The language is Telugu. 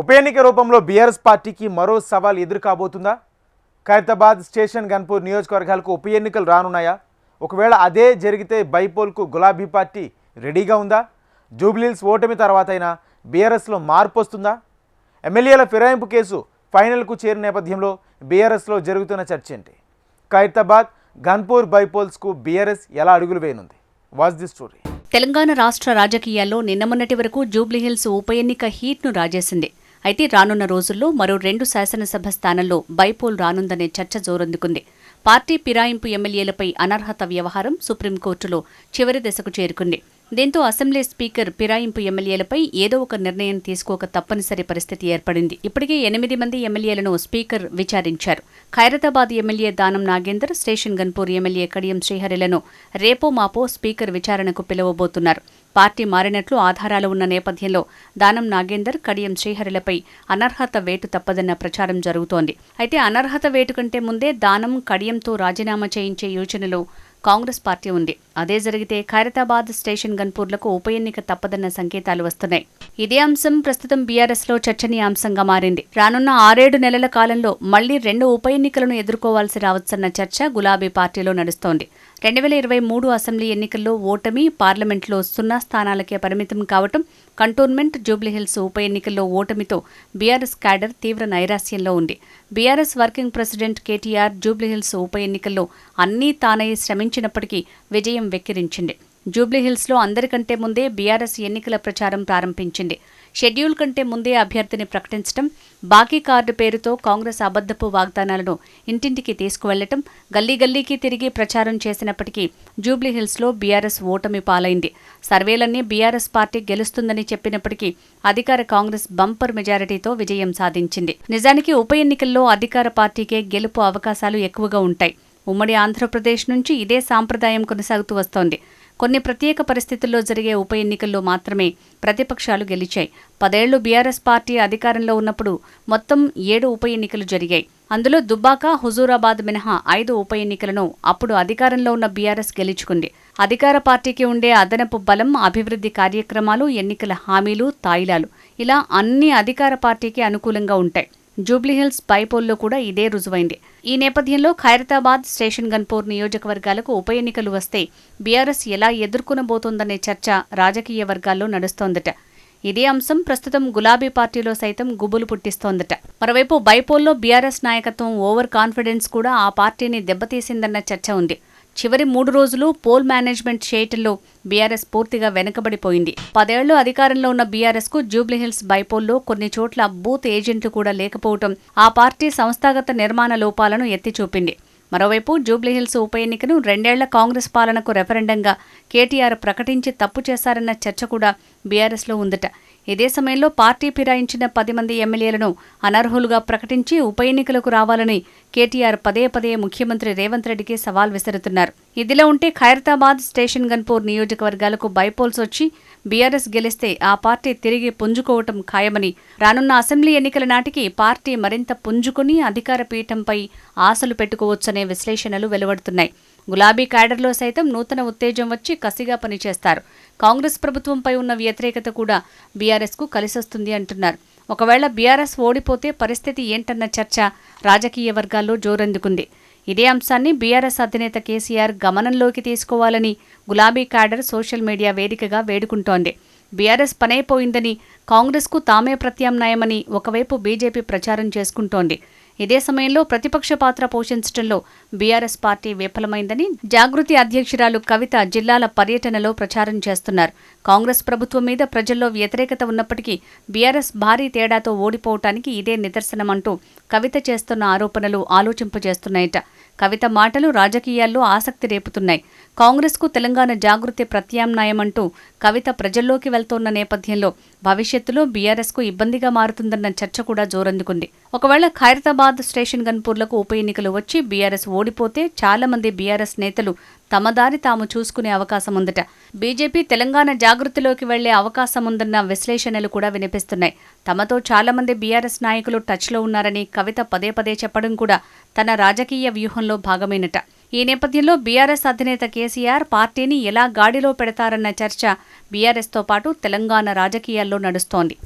ఉప ఎన్నిక రూపంలో బీఆర్ఎస్ పార్టీకి మరో సవాల్ ఎదురు కాబోతుందా? ఖైరతాబాద్, స్టేషన్ గన్పూర్ నియోజకవర్గాలకు ఉప ఎన్నికలు రానున్నాయా? ఒకవేళ అదే జరిగితే బైపోల్కు గులాబీ పార్టీ రెడీగా ఉందా? జూబ్లీహిల్స్ ఓటమి తర్వాతైనా బీఆర్ఎస్లో మార్పు వస్తుందా? ఎమ్మెల్యేల ఫిరాయింపు కేసు ఫైనల్కు చేరిన నేపథ్యంలో బీఆర్ఎస్లో జరుగుతున్న చర్చ ఏంటి? ఖైరతాబాద్, గన్పూర్ బైపోల్స్కు బీఆర్ఎస్ ఎలా అడుగులు వేయనుంది? Watch the story. తెలంగాణ రాష్ట్ర రాజకీయాల్లో నిన్న మొన్నటి వరకు జూబ్లీహిల్స్ ఉప ఎన్నిక హీట్ను రాజేసింది. అయితే రానున్న రోజుల్లో మరో 2 శాసనసభ స్థానంలో బైపోల్ రానుందనే చర్చ జోరందుకుంది. పార్టీ ఫిరాయింపు ఎమ్మెల్యేలపై అనర్హత వ్యవహారం సుప్రీంకోర్టులో చివరి దశకు చేరుకుంది. దీంతో అసెంబ్లీ స్పీకర్ ఫిరాయింపు ఎమ్మెల్యేలపై ఏదో ఒక నిర్ణయం తీసుకోక తప్పనిసరి పరిస్థితి ఏర్పడింది. ఇప్పటికే 8 మంది ఎమ్మెల్యేలను స్పీకర్ విచారించారు. Khairatabad MLA Danam Nagender, station Ghanpur MLA Kadiyam శ్రీహరిలను రేపో మాపో స్పీకర్ విచారణకు పిలువబోతున్నారు. పార్టీ మారినట్లు ఆధారాలు ఉన్న నేపథ్యంలో దానం నాగేందర్, కడియం శ్రీహరిలపై అనర్హత వేటు తప్పదన్న ప్రచారం జరుగుతోంది. అయితే అనర్హత వేటు కంటే ముందే దానం, కడియంతో రాజీనామా చేయించే యోచనలో కాంగ్రెస్ పార్టీ ఉంది. అదే జరిగితే ఖైరతాబాద్, స్టేషన్ గన్పూర్లకు ఉప ఎన్నిక తప్పదన్న సంకేతాలు వస్తున్నాయి. ఇదే అంశం ప్రస్తుతం బీఆర్ఎస్లో చర్చనీయాంశంగా మారింది. రానున్న 6-7 నెలల కాలంలో మళ్లీ 2 ఉప ఎన్నికలను ఎదుర్కోవాల్సి రావచ్చన్న చర్చ గులాబీ పార్టీలో నడుస్తోంది. 2023 అసెంబ్లీ ఎన్నికల్లో ఓటమి, పార్లమెంట్లో 0 స్థానాలకే పరిమితం కావటం, కంటోన్మెంట్, జూబ్లీహిల్స్ ఉప ఎన్నికల్లో ఓటమితో బీఆర్ఎస్ క్యాడర్ తీవ్ర నైరాశ్యంలో ఉంది. BRS working president KTR Jubilee Hills ఉప ఎన్నికల్లో అన్నీ తానై శ్రమించినప్పటికీ విజయం వెక్కిరించింది. జూబ్లీహిల్స్లో అందరికంటే ముందే బీఆర్ఎస్ ఎన్నికల ప్రచారం ప్రారంభించింది. షెడ్యూల్ కంటే ముందే అభ్యర్థిని ప్రకటించడం, బాకీ కార్డు పేరుతో కాంగ్రెస్ అబద్ధపు వాగ్దానాలను ఇంటింటికి తీసుకువెళ్లటం, గల్లీ గల్లీకి తిరిగి ప్రచారం చేసినప్పటికీ జూబ్లీహిల్స్లో బీఆర్ఎస్ ఓటమి పాలైంది. సర్వేలన్నీ బీఆర్ఎస్ పార్టీ గెలుస్తుందని చెప్పినప్పటికీ అధికార కాంగ్రెస్ బంపర్ మెజారిటీతో విజయం సాధించింది. నిజానికి ఉప ఎన్నికల్లో అధికార పార్టీకే గెలుపు అవకాశాలు ఎక్కువగా ఉంటాయి. ఉమ్మడి ఆంధ్రప్రదేశ్ నుంచి ఇదే సాంప్రదాయం కొనసాగుతూ వస్తోంది. కొన్ని ప్రత్యేక పరిస్థితుల్లో జరిగే ఉప ఎన్నికల్లో మాత్రమే ప్రతిపక్షాలు గెలిచాయి. 10 ఏళ్లు బీఆర్ఎస్ పార్టీ అధికారంలో ఉన్నప్పుడు మొత్తం 7 ఉప ఎన్నికలు జరిగాయి. అందులో దుబ్బాక, హుజూరాబాద్ మినహా 5 ఉప ఎన్నికలను అప్పుడు అధికారంలో ఉన్న బీఆర్ఎస్ గెలుచుకుంది. అధికార పార్టీకి ఉండే అదనపు బలం, అభివృద్ధి కార్యక్రమాలు, ఎన్నికల హామీలు, తాయిలాలు ఇలా అన్ని అధికార పార్టీకి అనుకూలంగా ఉంటాయి. జూబ్లీహిల్స్ బైపోల్లో కూడా ఇదే రుజువైంది. ఈ నేపథ్యంలో ఖైరతాబాద్, స్టేషన్ గన్పూర్ నియోజకవర్గాలకు ఉప ఎన్నికలు వస్తే బీఆర్ఎస్ ఎలా ఎదుర్కొనబోతోందనే చర్చ రాజకీయ వర్గాల్లో నడుస్తోందట. ఇదే అంశం ప్రస్తుతం గులాబీ పార్టీలో సైతం గుబులు పుట్టిస్తోందట. మరోవైపు బైపోల్లో బీఆర్ఎస్ నాయకత్వం ఓవర్ కాన్ఫిడెన్స్ కూడా ఆ పార్టీని దెబ్బతీసిందన్న చర్చ ఉంది. చివరి 3 రోజులు పోల్ మేనేజ్మెంట్ చేయటంలో బీఆర్ఎస్ పూర్తిగా వెనుకబడిపోయింది. 10 ఏళ్లు అధికారంలో ఉన్న బీఆర్ఎస్కు జూబ్లీహిల్స్ బైపోల్లో కొన్ని చోట్ల బూత్ ఏజెంట్లు కూడా లేకపోవడం ఆ పార్టీ సంస్థాగత నిర్మాణ లోపాలను ఎత్తిచూపింది. మరోవైపు జూబ్లీహిల్స్ ఉప ఎన్నికను 2 ఏళ్ల కాంగ్రెస్ పాలనకు రెఫరెండంగా కేటీఆర్ ప్రకటించి తప్పు చేశారన్న చర్చ కూడా బీఆర్ఎస్లో ఉందట. ఇదే సమయంలో పార్టీ ఫిరాయించిన 10 మంది ఎమ్మెల్యేలను అనర్హులుగా ప్రకటించి ఉప ఎన్నికలకు రావాలని కేటీఆర్ పదే ముఖ్యమంత్రి రేవంత్ రెడ్డికి సవాల్ విసురుతున్నారు. ఇదిలా ఉంటే ఖైరతాబాద్, స్టేషన్ గన్పూర్ నియోజకవర్గాలకు బైపోల్స్ వచ్చి బీఆర్ఎస్ గెలిస్తే ఆ పార్టీ తిరిగి పుంజుకోవటం ఖాయమని, రానున్న అసెంబ్లీ ఎన్నికల నాటికి పార్టీ మరింత పుంజుకుని అధికార పీఠంపై ఆశలు పెట్టుకోవచ్చనే విశ్లేషణలు వెలువడుతున్నాయి. గులాబీ క్యాడర్లో సైతం నూతన ఉత్తేజం వచ్చి కసిగా పనిచేస్తారు. కాంగ్రెస్ ప్రభుత్వంపై ఉన్న వ్యతిరేకత కూడా బీఆర్ఎస్కు కలిసొస్తుంది అంటున్నారు. ఒకవేళ బీఆర్ఎస్ ఓడిపోతే పరిస్థితి ఏంటన్న చర్చ రాజకీయ వర్గాల్లో జోరందుకుంది. ఇదే అంశాన్ని బీఆర్ఎస్ అధినేత కేసీఆర్ గమనంలోకి తీసుకోవాలని గులాబీ క్యాడర్ సోషల్ మీడియా వేదికగా వేడుకుంటోంది. బీఆర్ఎస్ పనైపోయిందని, కాంగ్రెస్కు తామే ప్రత్యామ్నాయమని ఒకవైపు బీజేపీ ప్రచారం చేసుకుంటోంది. ఇదే సమయంలో ప్రతిపక్ష పాత్ర పోషించడంలో బీఆర్ఎస్ పార్టీ విఫలమైందని జాగృతి అధ్యక్షురాలు కవిత జిల్లాల పర్యటనలో ప్రచారం చేస్తున్నారు. కాంగ్రెస్ ప్రభుత్వం మీద ప్రజల్లో వ్యతిరేకత ఉన్నప్పటికీ బీఆర్ఎస్ భారీ తేడాతో ఓడిపోవటానికి ఇదే నిదర్శనమంటూ కవిత చేస్తున్న ఆరోపణలు ఆలోచింపజేస్తున్నాయట. కవిత మాటలు రాజకీయాల్లో ఆసక్తి రేపుతున్నాయి. కాంగ్రెస్కు తెలంగాణ జాగృతి ప్రత్యామ్నాయమంటూ కవిత ప్రజల్లోకి వెళ్తోన్న నేపథ్యంలో భవిష్యత్తులో బీఆర్ఎస్కు ఇబ్బందిగా మారుతుందన్న చర్చ కూడా జోరందుకుంది. ఒకవేళ ఖైరతాబాద్, స్టేషన్ గన్పూర్లకు ఉప ఎన్నికలు వచ్చి బీఆర్ఎస్ ఓడిపోతే చాలా మంది బీఆర్ఎస్ నేతలు తమ దారి తాము చూసుకునే అవకాశం ఉందట. బీజేపీ తెలంగాణ జాగృతిలోకి వెళ్లే అవకాశం ఉందన్న విశ్లేషణలు కూడా వినిపిస్తున్నాయి. తమతో చాలా మంది బీఆర్ఎస్ నాయకులు టచ్లో ఉన్నారని కవిత పదే చెప్పడం కూడా తన రాజకీయ వ్యూహంలో భాగమేనట. ఈ నేపథ్యంలో బీఆర్ఎస్ అధినేత కేసీఆర్ పార్టీని ఎలా గాడిలో పెడతారన్న చర్చ బీఆర్ఎస్తో పాటు తెలంగాణ రాజకీయాల్లో నడుస్తోంది.